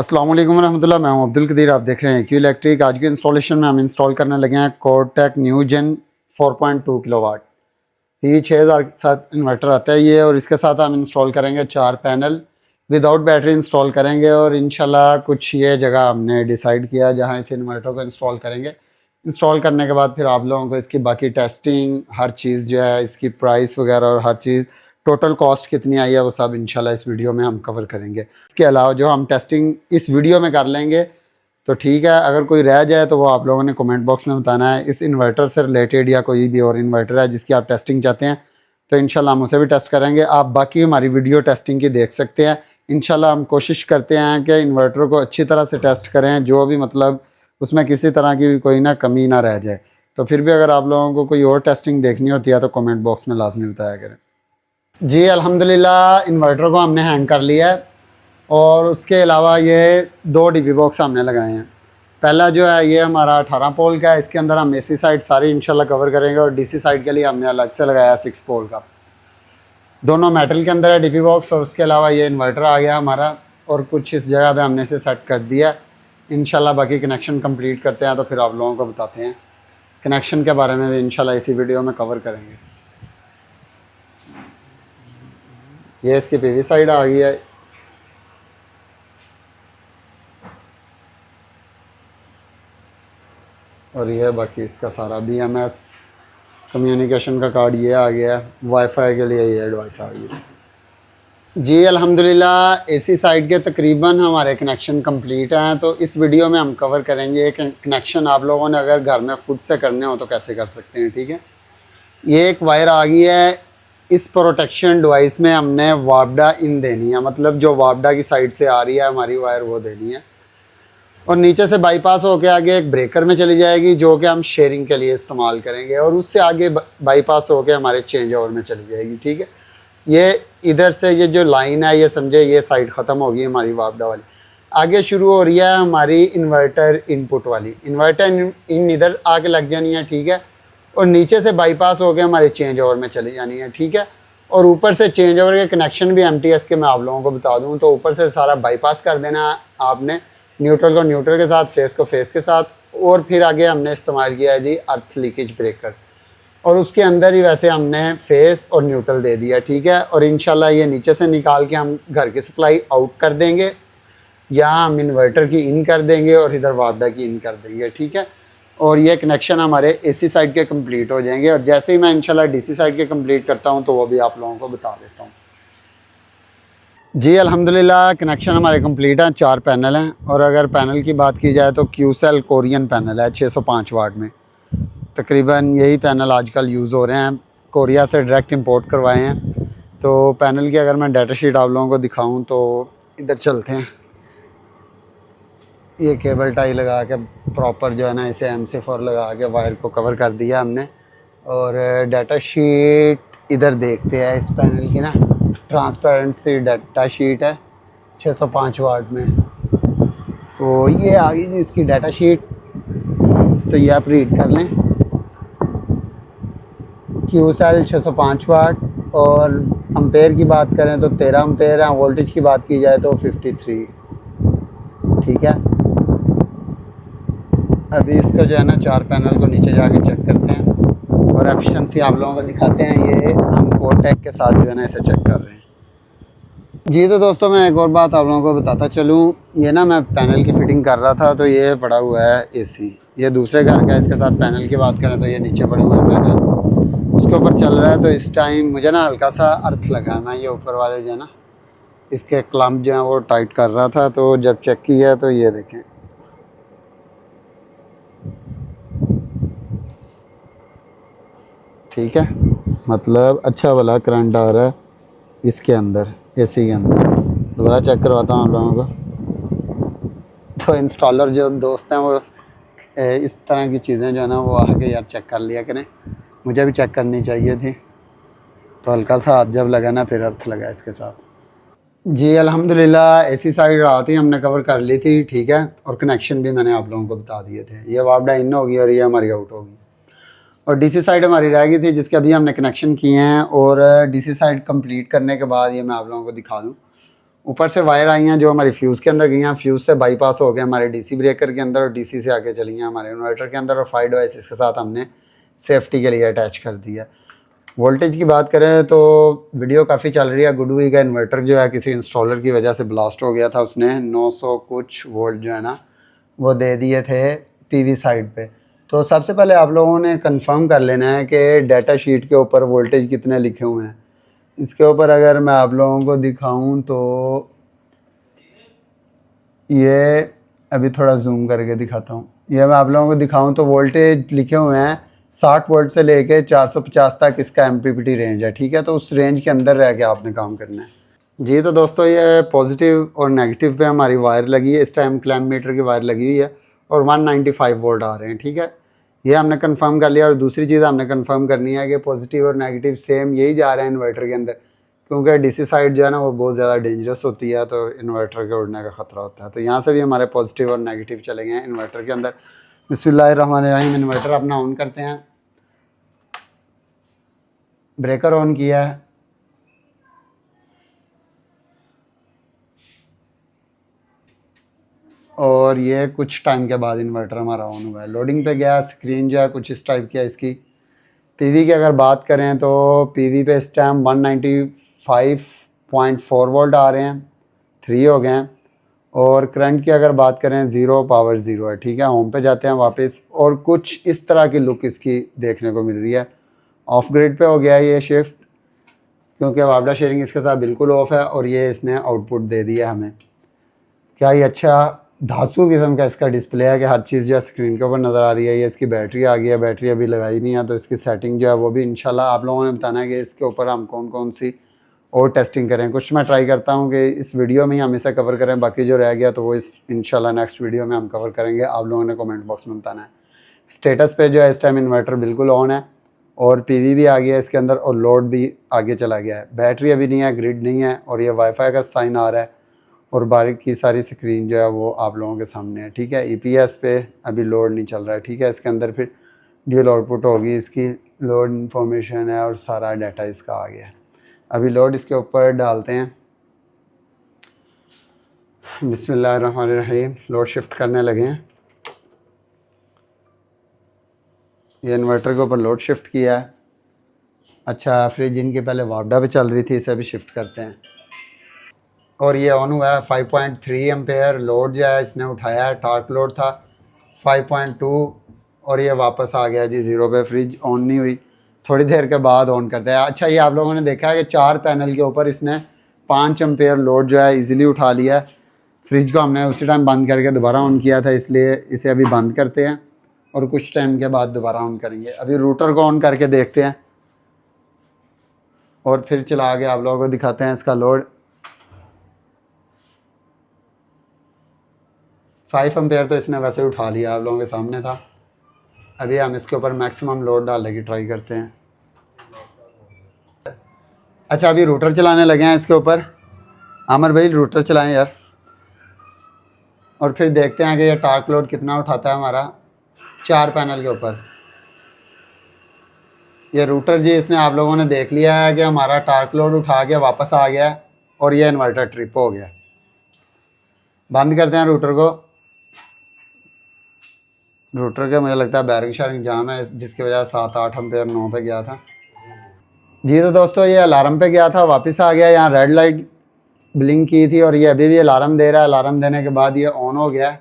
अस्सलाम वालेकुम रहमतुल्लाह। मैं हूं अब्दुल कदीर, आप देख रहे हैं क्यू इलेक्ट्रिक। आज के इंस्टॉलेशन में हम इंस्टॉल करने लगे हैं कोरटेक न्यू जेन 4.2 किलोवाट। ये 6000 के साथ इन्वर्टर आता है ये, और इसके साथ हम इंस्टॉल करेंगे 4 पैनल विदाउट बैटरी इंस्टॉल करेंगे। और इंशाल्लाह कुछ ये जगह हमने डिसाइड किया जहां इस इन्वर्टर को इंस्टॉल करेंगे। इंस्टॉल करने के बाद फिर आप लोगों को इसकी बाकी टेस्टिंग, हर चीज़ जो है, इसकी प्राइस वगैरह और हर चीज़ टोटल कॉस्ट कितनी आई है वो सब इंशाल्लाह इस वीडियो में हम कवर करेंगे। इसके अलावा जो हम टेस्टिंग इस वीडियो में कर लेंगे तो ठीक है, अगर कोई रह जाए तो वो आप लोगों ने कमेंट बॉक्स में बताना है। इस इन्वर्टर से रिलेटेड या कोई भी और इन्वर्टर है जिसकी आप टेस्टिंग चाहते हैं तो इंशाल्लाह हम उसे भी टेस्ट करेंगे। आप बाकी हमारी वीडियो टेस्टिंग की देख सकते हैं। इंशाल्लाह हम कोशिश करते हैं कि इन्वर्टर को अच्छी तरह से टेस्ट करें, जो भी मतलब उसमें किसी तरह की भी कोई ना कमी ना रह जाए। तो फिर भी अगर आप लोगों को कोई और टेस्टिंग देखनी होती है तो कमेंट बॉक्स में लाजमी बताया करें। जी अल्हम्दुलिल्लाह इन्वर्टर को हमने हैंग कर लिया है, और उसके अलावा ये 2 डीबी बॉक्स हमने लगाए हैं। पहला जो है ये हमारा 18 पोल का है, इसके अंदर हम एसी साइड सारी इंशाल्लाह कवर करेंगे, और डीसी साइड के लिए हमने अलग से लगाया 6 पोल का। दोनों मेटल के अंदर है डीबी बॉक्स, और उसके अलावा ये इन्वर्टर आ गया हमारा, और कुछ इस जगह पे हमने इसे सेट कर दिया। इंशाल्लाह बाकी कनेक्शन कंप्लीट करते हैं तो फिर आप लोगों को बताते हैं। कनेक्शन के बारे में भी इंशाल्लाह इसी वीडियो में कवर करेंगे। ये इसकी पीवी साइड आ गई है। और ये बाकी इसका सारा BMS कम्युनिकेशन का कार्ड ये आ गया है। वाईफाई के लिए ये डिवाइस आ गई है। जी अल्हम्दुलिल्लाह एसी साइड के तकरीबन हमारे कनेक्शन कंप्लीट हैं। तो इस वीडियो में हम कवर करेंगे कि कनेक्शन आप लोगों ने अगर घर में खुद से करने हो तो कैसे कर सकते हैं। ठीक है, ये एक वायर आ गई है। इस प्रोटेक्शन डिवाइस में हमने वापडा इन देनी है, मतलब जो वापडा की साइड से आ रही है हमारी वायर वो देनी है, और नीचे से बाईपास होके आगे एक ब्रेकर में चली जाएगी जो कि हम शेयरिंग के लिए इस्तेमाल करेंगे, और उससे आगे बाईपास होके हमारे चेंज ओवर में चली जाएगी। ठीक है, ये इधर से ये जो लाइन है ये समझे ये साइड ख़त्म होगी हमारी वापडा वाली। आगे शुरू हो रही है हमारी इन्वर्टर इनपुट वाली। इन्वर्टर इन इधर आके लग जानी है। ठीक है, और नीचे से बाईपास होकर हमारे चेंज ओवर में चली जानी है। ठीक है, और ऊपर से चेंज ओवर के कनेक्शन भी MTS के मैं आप लोगों को बता दूं तो ऊपर से सारा बाईपास कर देना है आपने। न्यूट्रल को न्यूट्रल के साथ, फेस को फेस के साथ, और फिर आगे हमने इस्तेमाल किया है जी अर्थ लीकेज ब्रेकर, और उसके अंदर ही वैसे हमने फेस और न्यूट्रल दे दिया। ठीक है, और इंशाल्लाह ये नीचे से निकाल के हम घर की सप्लाई आउट कर देंगे, या हम इन्वर्टर की इन कर देंगे और इधर वापडा की इन कर देंगे। ठीक है, और ये कनेक्शन हमारे एसी साइड के कंप्लीट हो जाएंगे, और जैसे ही मैं इंशाल्लाह डीसी साइड के कंप्लीट करता हूँ तो वो भी आप लोगों को बता देता हूँ। जी अल्हम्दुलिल्लाह कनेक्शन हमारे कंप्लीट हैं। 4 पैनल हैं, और अगर पैनल की बात की जाए तो क्यूसेल कोरियन पैनल है 605 वाट में। तकरीबन यही पैनल आजकल यूज़ हो रहे हैं, कोरिया से डायरेक्ट इंपोर्ट करवाए हैं। तो पैनल की अगर मैं डाटा शीट आप लोगों को दिखाऊँ तो इधर चलते हैं। ये केबल टाई लगा के प्रॉपर जो है ना इसे MC4 लगा के वायर को कवर कर दिया हमने। और डाटा शीट इधर देखते हैं, इस पैनल की ना ट्रांसपेरेंट सी डाटा शीट है 605 वाट में। तो ये आ गई जी इसकी डाटा शीट, तो ये आप रीड कर लें। क्यूसेल 605 वाट, और अम्पेयर की बात करें तो 13 अम्पेयर है। वोल्टेज की बात की जाए तो 53। ठीक है, अभी इसको जो है ना 4 पैनल को नीचे जाके चेक करते हैं और एफिशिएंसी आप लोगों को दिखाते हैं। ये हम कोरटेक के साथ जो है ना इसे चेक कर रहे हैं। जी तो दोस्तों मैं एक और बात आप लोगों को बताता चलूँ, ये ना मैं पैनल की फ़िटिंग कर रहा था तो ये पड़ा हुआ है AC, ये दूसरे घर का। इसके साथ पैनल की बात करें तो ये नीचे पड़े हुए हैं पैनल, उसके ऊपर चल रहा है। तो इस टाइम मुझे ना हल्का सा अर्थ लगा, मैं ये ऊपर वाले जो है ना इसके क्लम्प जो है वो टाइट कर रहा था। तो जब चेक किया तो ये देखें, ठीक है, मतलब अच्छा वाला करंट आ रहा है इसके अंदर, AC के अंदर। दोबारा चेक करवाता हूँ आप लोगों को। तो इंस्टॉलर जो दोस्त हैं वो इस तरह की चीज़ें जो है ना वो आके यार चेक कर लिया करें, मुझे भी चेक करनी चाहिए थी। तो हल्का सा हाथ जब लगा ना फिर अर्थ लगा इसके साथ। जी अल्हम्दुलिल्लाह AC साइड रात ही हमने कवर कर ली थी। ठीक है, और कनेक्शन भी मैंने आप लोगों को बता दिए थे। ये वापडा इन होगी और ये हमारी आउट होगी, और डीसी साइड हमारी रह गई थी जिसके अभी हमने कनेक्शन किए हैं। और डीसी साइड कंप्लीट करने के बाद ये मैं आप लोगों को दिखा दूँ। ऊपर से वायर आई हैं जो हमारी फ्यूज़ के अंदर गई हैं, फ्यूज़ से बाईपास हो गए हमारे डीसी ब्रेकर के अंदर और डीसी से आके चली हैं हमारे इन्वर्टर के अंदर और 5 डिवाइसेस के साथ हमने सेफ्टी के लिए अटैच कर दिया। वोल्टेज की बात करें तो वीडियो काफ़ी चल रही है। गुडवी का इन्वर्टर जो है किसी इंस्टॉलर की वजह से ब्लास्ट हो गया था, उसने 900 कुछ वोल्ट जो है ना वो दे दिए थे पीवी साइड पे। तो सबसे पहले आप लोगों ने कंफर्म कर लेना है कि डाटा शीट के ऊपर वोल्टेज कितने लिखे हुए हैं। इसके ऊपर अगर मैं आप लोगों को दिखाऊं तो ये अभी थोड़ा जूम करके दिखाता हूँ। ये मैं आप लोगों को दिखाऊं तो वोल्टेज लिखे हुए हैं 60 वोल्ट से लेके 450 तक इसका एमपीपीटी रेंज है, ठीक है। तो उस रेंज के अंदर रह के आपने काम करना है जी। तो दोस्तों ये पॉजिटिव और नेगेटिव पे हमारी वायर लगी है, इस टाइम क्लैम्प मीटर की वायर लगी हुई है और 195 वोल्ट आ रहे हैं, ठीक है। ये हमने कंफर्म कर लिया। और दूसरी चीज़ हमने कंफर्म करनी है कि पॉजिटिव और नेगेटिव सेम यही जा रहे हैं इन्वर्टर के अंदर, क्योंकि डीसी साइड जो है ना वो बहुत ज़्यादा डेंजरस होती है, तो इन्वर्टर के उड़ने का ख़तरा होता है। तो यहाँ से भी हमारे पॉजिटिव और नेगेटिव चले गए हैं इन्वर्टर के अंदर। बिस्मिल्लाहिर्रहमानिर्रहीम। इन्वर्टर अपना ऑन करते हैं, ब्रेकर ऑन किया है, और ये कुछ टाइम के बाद इन्वर्टर हमारा ऑन हुआ है। लोडिंग पे गया, स्क्रीन जो है कुछ इस टाइप की है इसकी। पीवी की अगर बात करें तो पीवी पे इस टाइम 195.4 वोल्ट आ रहे हैं, 3 हो गए हैं। और करंट की अगर बात करें 0 पावर 0 है, ठीक है। होम पे जाते हैं वापस और कुछ इस तरह की लुक इसकी देखने को मिल रही है। ऑफ ग्रिड पे हो गया है ये शिफ्ट, क्योंकि वापडा शेयरिंग इसके साथ बिल्कुल ऑफ है और ये इसने आउटपुट दे दिया हमें। क्या ये अच्छा धांसू किस्म का इसका डिस्प्ले है कि हर चीज़ जो है स्क्रीन के ऊपर नज़र आ रही है। ये इसकी बैटरी आ गई है, बैटरी अभी लगाई नहीं है, तो इसकी सेटिंग जो है वो भी इंशाल्लाह आप लोगों ने बताना है कि इसके ऊपर हम कौन कौन सी और टेस्टिंग करें। कुछ मैं ट्राई करता हूँ कि इस वीडियो में ही हम इसे कवर करें, बाकी जो रह गया तो वो इस इंशाल्लाह नेक्स्ट वीडियो में हम कवर करेंगे। आप लोगों ने कमेंट बॉक्स में बताना है। स्टेटस पे जो है इस टाइम इन्वर्टर बिल्कुल ऑन है और पीवी भी आ गया है इसके अंदर और लोड भी आगे चला गया है। बैटरी अभी नहीं है, ग्रिड नहीं है और ये वाईफाई का साइन आ रहा है और बारीक की सारी स्क्रीन जो है वो आप लोगों के सामने है, ठीक है। ईपीएस पे अभी लोड नहीं चल रहा है, ठीक है। इसके अंदर फिर ड्यूल आउटपुट होगी, इसकी लोड इंफॉर्मेशन है और सारा डाटा इसका आ गया है। अभी लोड इसके ऊपर डालते हैं। बिस्मिल्लाहिर्रहमानिर्रहीम। लोड शिफ्ट करने लगे हैं। ये इन्वर्टर के ऊपर लोड शिफ्ट किया है। अच्छा, फ्रिज इनके पहले वापडा पे चल रही थी, इसे भी शिफ्ट करते हैं। और ये ऑन हुआ है। 5.3 एम्पेयर लोड जो है इसने उठाया है। टार्क लोड था 5.2 और ये वापस आ गया जी 0 पे। फ्रिज ऑन नहीं हुई, थोड़ी देर के बाद ऑन करते हैं। अच्छा, ये आप लोगों ने देखा है कि 4 पैनल के ऊपर इसने 5 एम्पेयर लोड जो है इजीली उठा लिया है। फ्रिज को हमने उसी टाइम बंद करके दोबारा ऑन किया था, इसलिए इसे अभी बंद करते हैं और कुछ टाइम के बाद दोबारा ऑन करेंगे। अभी रूटर को ऑन करके देखते हैं और फिर चला के आप लोगों को दिखाते हैं इसका लोड। 5 एम्पेयर तो इसने वैसे उठा लिया, आप लोगों के सामने था। अभी हम इसके ऊपर मैक्सिमम लोड डालने की ट्राई करते हैं। अच्छा, अभी रूटर चलाने लगे हैं इसके ऊपर। आमिर भाई रूटर चलाएं यार, और फिर देखते हैं कि ये टार्क लोड कितना उठाता है हमारा 4 पैनल के ऊपर। ये रूटर जी इसने आप लोगों ने देख लिया है कि हमारा टार्क लोड उठा के वापस आ गया है और ये इन्वर्टर ट्रिप हो गया। बंद करते हैं रूटर को। रूटर के मुझे लगता है बैरिंग शारिंग जाम है, जिसकी वजह से 7-8 एम्पेयर 9 पे गया था जी। तो दोस्तों ये अलार्म पे गया था, वापस आ गया। यहाँ रेड लाइट ब्लिंक की थी और ये अभी भी अलार्म दे रहा है। अलार्म देने के बाद ये ऑन हो गया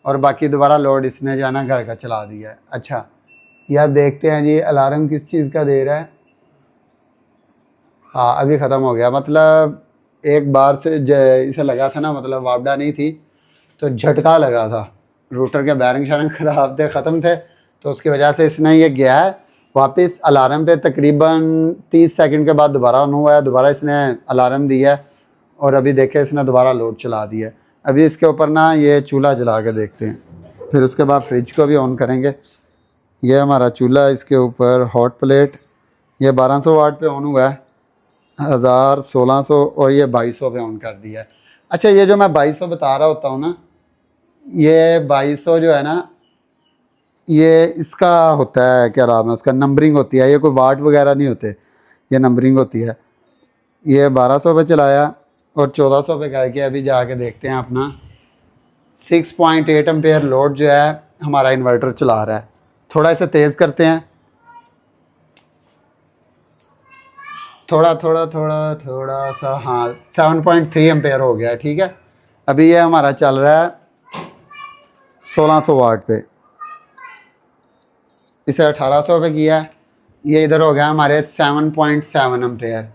और बाकी दोबारा लोड इसने जो है ना घर का चला दिया है। अच्छा, ये आप देखते हैं जी अलार्म किस चीज़ का दे रहा है। हाँ, अभी ख़त्म हो गया। मतलब एक बार से इसे लगा था ना, मतलब वापडा नहीं थी तो झटका लगा था। रूटर के बैरिंग शारिंग ख़राब थे, ख़त्म थे, तो उसकी वजह से इसने ये गया है वापस अलार्म पे। तकरीबन 30 सेकंड के बाद दोबारा ऑन हुआ है, दोबारा इसने अलार्म दिया है और अभी देखे इसने दोबारा लोड चला दिया है। अभी इसके ऊपर ना ये चूल्हा जला के देखते हैं, फिर उसके बाद फ्रिज को भी ऑन करेंगे। ये हमारा चूल्हा, इसके ऊपर हॉट प्लेट, ये 1200 वाट पे ऑन हुआ है, 1000, 1600 और ये 2200 पे ऑन कर दिया है। अच्छा, ये जो मैं 2200 बता रहा होता हूँ ना, ये 2200 जो है ना, ये इसका होता है, क्या नाम है उसका, नंबरिंग होती है। ये कोई वाट वगैरह नहीं होते, ये नंबरिंग होती है। ये 1200 पे चलाया और 1400 पे करके अभी जाके देखते हैं अपना 6.8 एम्पेयर लोड जो है हमारा इन्वर्टर चला रहा है। थोड़ा इसे तेज़ करते हैं, थोड़ा थोड़ा थोड़ा थोड़ा सा, हाँ 7.3 एम्पेयर हो गया है। ठीक है, अभी ये हमारा चल रहा है 1600 वाट पे, इसे 1800 पे किया है, ये इधर हो गया हमारे 7.7 एम्पेयर।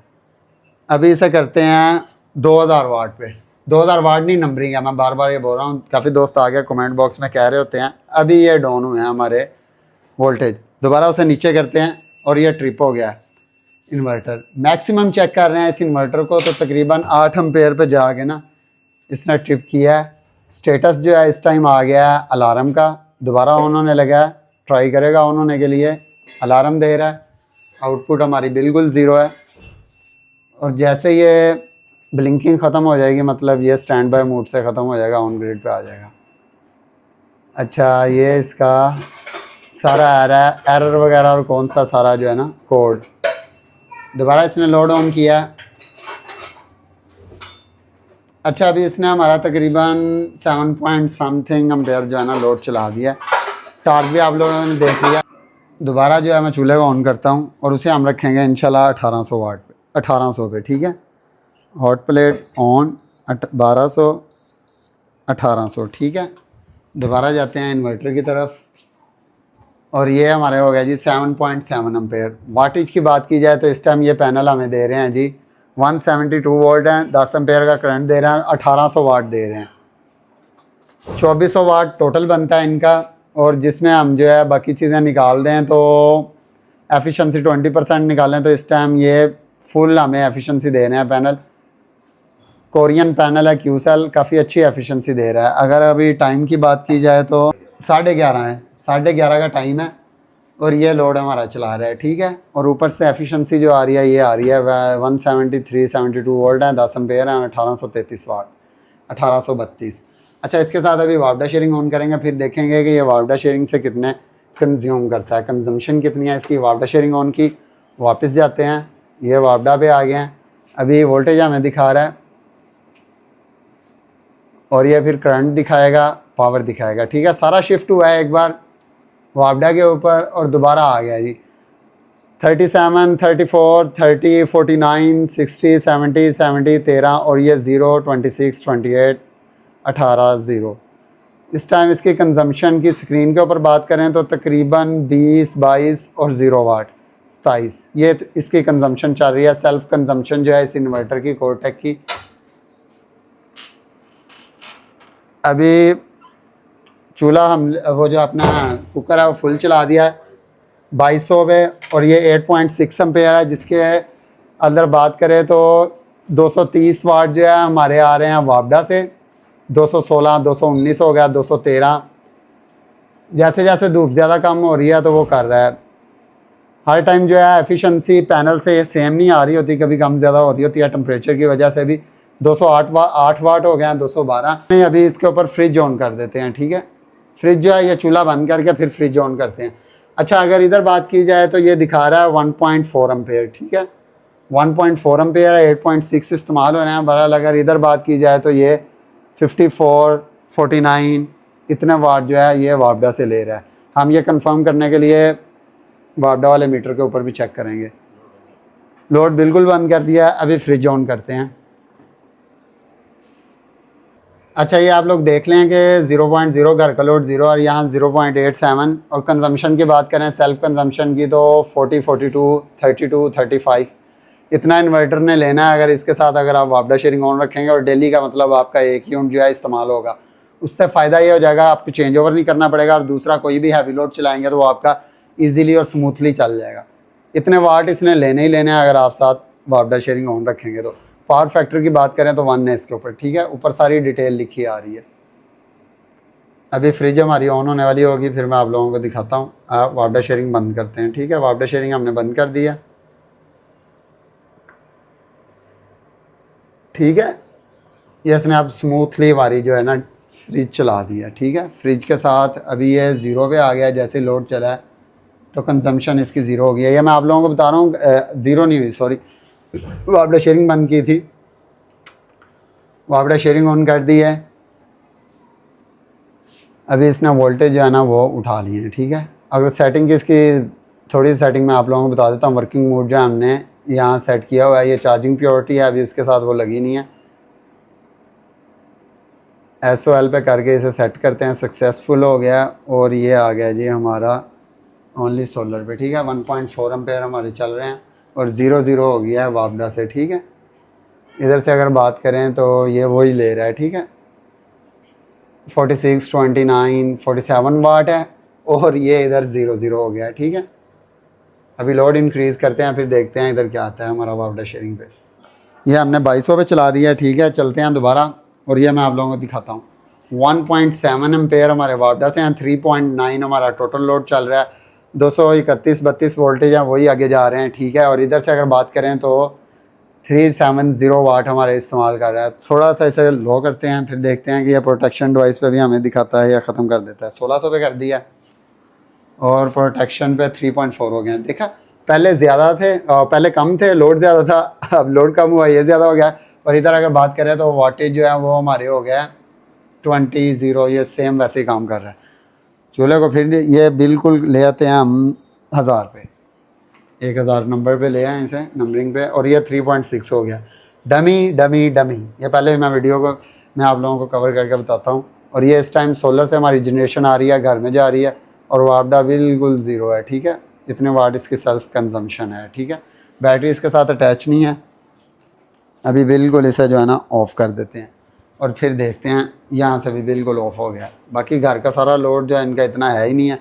अभी इसे करते हैं 2000 वाट पे। 2000 वाट नहीं नंबरिंग है, मैं बार बार ये बोल रहा हूँ, काफ़ी दोस्त आ गए कमेंट बॉक्स में कह रहे होते हैं अभी ये डाउन हुए हैं हमारे वोल्टेज। दोबारा उसे नीचे करते हैं और ये ट्रिप हो गया है इन्वर्टर। मैक्सिमम चेक कर रहे हैं इस इन्वर्टर को तो तकरीबन 8 एम्पेयर पे जाके ना इसने ट्रिप किया है। स्टेटस जो है इस टाइम आ गया है अलार्म का, दोबारा ऑन होने लगा है, ट्राई करेगा ऑन होने के लिए, अलार्म दे रहा है, आउटपुट हमारी बिल्कुल ज़ीरो है। और जैसे ये ब्लिंकिंग ख़त्म हो जाएगी मतलब ये स्टैंड बाय मोड से ख़त्म हो जाएगा, ऑन ग्रिड पे आ जाएगा। अच्छा, ये इसका सारा एरर वगैरह और कौन सा सारा जो है ना कोड। दोबारा इसने लोड ऑन किया। अच्छा, अभी इसने हमारा तकरीबन 7 पॉइंट समथिंग एम्पेयर जो है ना लोड चला दिया। टार्क भी आप लोगों ने देख लिया। दोबारा जो है मैं चूल्हे को ऑन करता हूँ और उसे हम रखेंगे इंशाल्लाह 1800 वाट पे, 1800 पे। ठीक है, हॉट प्लेट ऑन, 1200 1800। ठीक है, दोबारा जाते हैं इन्वर्टर की तरफ और ये हमारे हो गया जी 7.7 एम्पेयर। वाटेज की बात की जाए तो इस टाइम ये पैनल हमें दे रहे हैं जी 172 वोल्ट हैं, 10 एम्पेयर का करंट दे रहे हैं, 1800 वाट दे रहे हैं। 2400 वाट टोटल बनता है इनका। और जिसमें हम जो है बाकी चीज़ें निकाल दें तो एफिशिएंसी 20% निकालें तो इस टाइम ये फुल हमें एफिशिएंसी दे रहे हैं पैनल। कोरियन पैनल है क्यूसेल, काफ़ी अच्छी एफिशिएंसी दे रहा है। अगर अभी टाइम की बात की जाए तो 11:30 है, 11:30 का टाइम है और ये लोड हमारा चला रहा है। ठीक है, और ऊपर से एफिशिएंसी जो आ रही है ये आ रही है 172 वोल्ट है, 10 एम्पेयर है, 1833 वाट, 1832। अच्छा, इसके साथ अभी वापडा शेयरिंग ऑन करेंगे, फिर देखेंगे कि ये वापडा शेयरिंग से कितने कंज्यूम करता है, कंजम्पशन कितनी है इसकी। वापडा शेयरिंग ऑन की, वापस जाते हैं, ये वापडा पे आ गए हैं। अभी वोल्टेज हमें दिखा रहा है और ये फिर करंट दिखाएगा, पावर दिखाएगा। ठीक है, सारा शिफ्ट हुआ है एक बार वापडा के ऊपर और दोबारा आ गया जी 37, 34, 30, 49, 60, 70, 70, 13 और ये 0, 26, 28, 18, 0। इस टाइम इसकी कंजम्पशन की स्क्रीन के ऊपर बात करें तो तकरीबन 20, 22 और 0 वाट 27 ये इसकी कंजम्पशन चल रही है। सेल्फ कंजम्पशन जो है इस इन्वर्टर की कोरटेक की। अभी चूल्हा हम वो जो अपना कुकर है वो फुल चला दिया है 2200 पे और ये 8.6 एम्पेयर है, जिसके अंदर बात करें तो 230 वाट जो है हमारे आ रहे हैं वापडा से, 216, 219 हो गया, 213। जैसे जैसे धूप ज़्यादा कम हो रही है तो वो कर रहा है। हर टाइम जो है एफिशिएंसी पैनल से सेम नहीं आ रही होती, कभी कम ज़्यादा हो रही होती है टेम्परेचर की वजह से। भी 208 वाट हो गया, 212। नहीं, अभी इसके ऊपर फ्रिज ऑन कर देते हैं। ठीक है, फ्रिज जो है ये चूल्हा बंद करके फिर फ्रिज ऑन करते हैं। अच्छा, अगर इधर बात की जाए तो ये दिखा रहा है 1.4 एम्पेयर। ठीक है, 1.4 एम्पेयर है, 8.6 इस्तेमाल हो रहे हैं। बहरहाल अगर इधर बात की जाए तो ये 54, 49 इतने वाट जो है ये वापडा से ले रहा है। हम ये कंफर्म करने के लिए वापडा वाले मीटर के ऊपर भी चेक करेंगे। लोड बिल्कुल बंद कर दिया है, अभी फ्रिज ऑन करते हैं। अच्छा, ये आप लोग देख लें कि 0.0 घर का लोड 0 और यहाँ 0.87। और कंजम्पशन की बात करें सेल्फ कंजम्पशन की तो 40, 42, 32, 35 इतना इन्वर्टर ने लेना है। अगर इसके साथ अगर आप वापडा शेयरिंग ऑन रखेंगे और डेली का मतलब आपका एक यूनिट जो है इस्तेमाल होगा, उससे फ़ायदा ये हो जाएगा आपको चेंज ओवर नहीं करना पड़ेगा और दूसरा कोई भी हैवी लोड चलाएँगे तो वो आपका ईजीली और स्मूथली चल जाएगा। इतने वाट इसने लेने ही लेने हैं अगर आप साथ वापडा शेयरिंग ऑन रखेंगे तो। पावर फैक्टर की बात करें तो 1 है इसके ऊपर। ठीक है, ऊपर सारी डिटेल लिखी आ रही है। अभी फ्रिज हमारी ऑन होने वाली होगी, फिर मैं आप लोगों को दिखाता हूँ। आप वापडा शेयरिंग बंद करते हैं। ठीक है, वापडा शेयरिंग हमने बंद कर दिया। ठीक है, ये इसने अब स्मूथली हमारी जो है ना फ्रिज चला दिया। ठीक है, फ्रिज के साथ अभी ये 0 पे आ गया। जैसे लोड चला है तो कंजम्पशन इसकी 0 हो गई है। ये मैं आप लोगों को बता रहा हूँ 0 नहीं हुई, सॉरी, वापडा शेयरिंग बंद की थी। वापडा शेयरिंग ऑन कर दी है। अभी इसने वोल्टेज जो है ना वो उठा लिए हैं, ठीक है। अगर सेटिंग की इसकी थोड़ी सेटिंग मैं आप लोगों को बता देता हूँ। वर्किंग मोड जो हमने यहाँ सेट किया हुआ है, ये चार्जिंग प्योरिटी है, अभी उसके साथ वो लगी नहीं है। SOL पे करके इसे सेट करते हैं, सक्सेसफुल हो गया और ये आ गया जी हमारा ओनली सोलर पे, ठीक है। 1.4 एम्पेयर हमारे चल रहे हैं और 0 हो गया है वापडा से, ठीक है। इधर से अगर बात करें तो ये वही ले रहा है, ठीक है। 46, 29, 47 वाट है और ये इधर 0 हो गया है, ठीक है। अभी लोड इंक्रीज़ करते हैं, फिर देखते हैं इधर क्या आता है हमारा वापडा शेयरिंग पे। ये हमने 2200 पे चला दिया है, ठीक है। चलते हैं दोबारा और ये मैं आप लोगों को दिखाता हूँ। 1.7 एम्पेयर हमारे वापडा से हैं, 3.9 हमारा टोटल लोड चल रहा है। 231-32 वोल्टेज हैं, वही आगे जा रहे हैं, ठीक है। और इधर से अगर बात करें तो 370 वाट हमारे इस्तेमाल कर रहा है। थोड़ा सा इसे लो करते हैं, फिर देखते हैं कि ये प्रोटेक्शन डिवाइस पे भी हमें दिखाता है या ख़त्म कर देता है। 1600 पे कर दिया और प्रोटेक्शन पे 3.4 हो गए हैं। देखा, पहले ज़्यादा थे, पहले कम थे, लोड ज़्यादा था, अब लोड कम हुआ, ये ज़्यादा हो गया। और इधर अगर बात करें तो वाटेज जो है वो हमारे हो गया 20, ये सेम वैसे ही काम कर रहा है। चूल्हे को फिर ये बिल्कुल ले आते हैं हम 1000 पे, 1000 नंबर पे ले आए इसे नंबरिंग पे, और ये 3.6 हो गया। डमी डमी डमी, ये पहले मैं वीडियो को मैं आप लोगों को कवर करके बताता हूँ। और ये इस टाइम सोलर से हमारी जनरेशन आ रही है, घर में जा रही है, और वापडा बिल्कुल 0 है, ठीक है। इतने वाट इसकी सेल्फ कंजम्पशन है, ठीक है। बैटरी इसके साथ अटैच नहीं है। अभी बिल्कुल इसे जो है ना ऑफ़ कर देते हैं और फिर देखते हैं। यहाँ से भी बिल्कुल ऑफ़ हो गया। बाकी घर का सारा लोड जो है इनका इतना है ही नहीं है,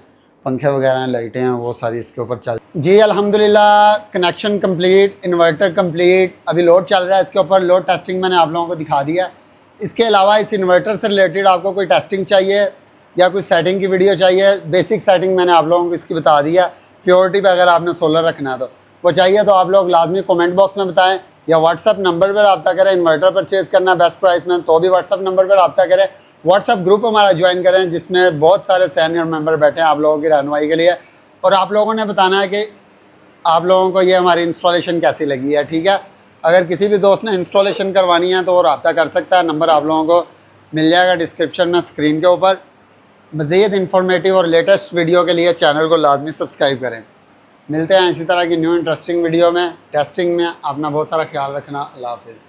पंखे वगैरह लाइटें हैं वो सारी इसके ऊपर चल जी। अल्हम्दुलिल्लाह कनेक्शन कंप्लीट, इन्वर्टर कंप्लीट, अभी लोड चल रहा है इसके ऊपर। लोड टेस्टिंग मैंने आप लोगों को दिखा दिया। इसके अलावा इस इन्वर्टर से रिलेटेड आपको कोई टेस्टिंग चाहिए या कोई सेटिंग की वीडियो चाहिए, बेसिक सेटिंग मैंने आप लोगों को इसकी बता दिया। प्योरिटी पे अगर आपने सोलर रखना है तो वो चाहिए तो आप लोग लाजमी कमेंट बॉक्स में बताएं, या व्हाट्सअप नंबर पर रब्ता करें। इन्वर्टर परचेज़ करना है बेस्ट प्राइस में तो भी व्हाट्सअप नंबर पर रब्ता करें। व्हाट्सअप ग्रुप हमारा ज्वाइन करें जिसमें बहुत सारे सीनियर मेंबर बैठे हैं आप लोगों की रहनुमाई के लिए। और आप लोगों ने बताना है कि आप लोगों को ये हमारी इंस्टॉलेशन कैसी लगी है, ठीक है। अगर किसी भी दोस्त ने इंस्टॉलेशन करवानी है तो वो रब्ता कर सकता है। नंबर आप लोगों को मिल जाएगा डिस्क्रिप्शन में, स्क्रीन के ऊपर। मज़ीद इंफॉर्मेटिव और लेटेस्ट वीडियो के लिए चैनल को लाजमी सब्सक्राइब करें। मिलते हैं इसी तरह की न्यू इंटरेस्टिंग वीडियो में, टेस्टिंग में। अपना बहुत सारा ख्याल रखना। अल्लाह हाफ़िज़।